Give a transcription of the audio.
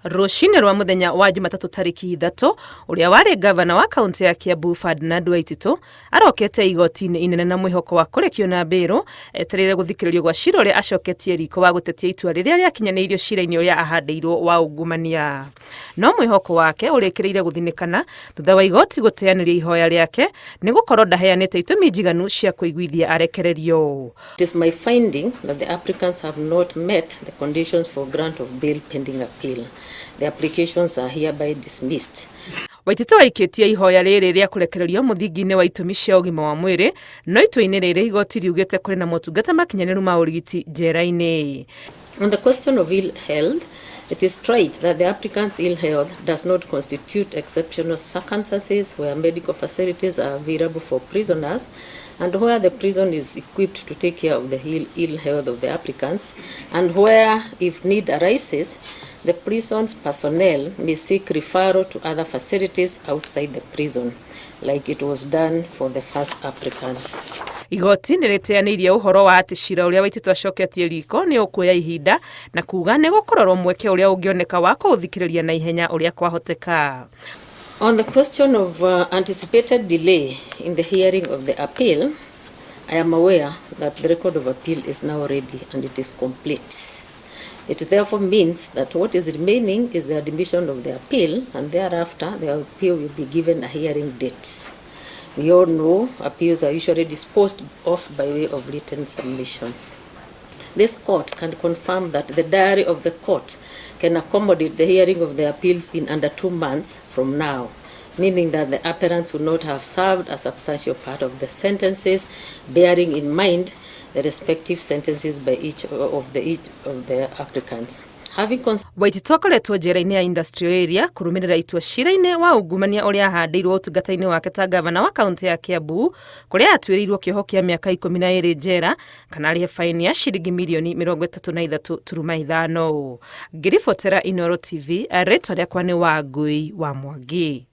Rũcinĩ rwa muthenya wa Jumatatu tariki 3, uria wari gavana wa kaunti ya Kiambu Ferdinand Waititu arokete igoti-inĩ inene na mwĩhoko wa kurekio na mbĩrũ etereire guthikĩrĩrio gwa cira ũrĩa acoketie riko wa gutetia itua rĩrĩa rĩakinyanĩirio cira-inĩ ũrĩa ahandĩirwo wa ungumania. No mwĩhoko wake ũrĩkĩrĩire gũthinĩkana thutha wa igoti gũteanĩria ihoya rĩake nĩ gũkorwo ndaheanĩte itũmi njiganu cia kũiguithia arekererio. It is my finding that the applicants have not met the conditions for grant of bail pending appeal. The applications are hereby dismissed. Waititu aikĩtie ihoya rĩrĩ rĩa kũrekererio mũthingi-inĩ wa itũmi cia ũgima wa mwĩrĩ, no itua-inĩ rĩrĩ igoti riugĩte kũrĩ na motungata makinyanĩru ma ũrigiti njera-inĩ. On the question of ill health, it is right that the applicant's ill health does not constitute exceptional circumstances where medical facilities are available for prisoners and where the prison is equipped to take care of the ill health of the applicants, and where, if need arises, the prison's personnel may seek referral to other facilities outside the prison, like it was done for the first applicant. Igoti nĩ rĩteanĩirie ũhoro wa atĩ cira ũrĩa Waititu acoketie riko nĩ ũkuoya ihinda na kuuga nĩ gũkororwo mweke ũrĩa ũngĩoneka wa kũũthikĩrĩria na ihenya ũrĩa kwahoteka. On the question of anticipated delay in the hearing of the appeal, I am aware that the record of appeal is now ready and it is complete. It therefore means that what is remaining is the admission of the appeal, and thereafter the appeal will be given a hearing date. We all know appeals are usually disposed of by way of written submissions. This court can confirm that the diary of the court can accommodate the hearing of the appeals in under 2 months from now, meaning that the appellants would not have served a substantial part of the sentences, bearing in mind the respective sentences by each of the applicants. Waititu akoretwo njera-inĩ ya industrial area kũrũmĩrĩra itua cira-inĩ wa ungumania ũrĩa ahandĩirwo ũtungata-inĩ wake ta gavana wa kaunti ya Kiambu, kũrĩa atuĩrĩirwo kĩoho kĩa mĩaka 12 njera kana arĩhe faini ya ciringi mirioni 33.5. Ngĩribotera Inooro TV, rĩtwa rĩakwa nĩ Wangui wa Mwangi.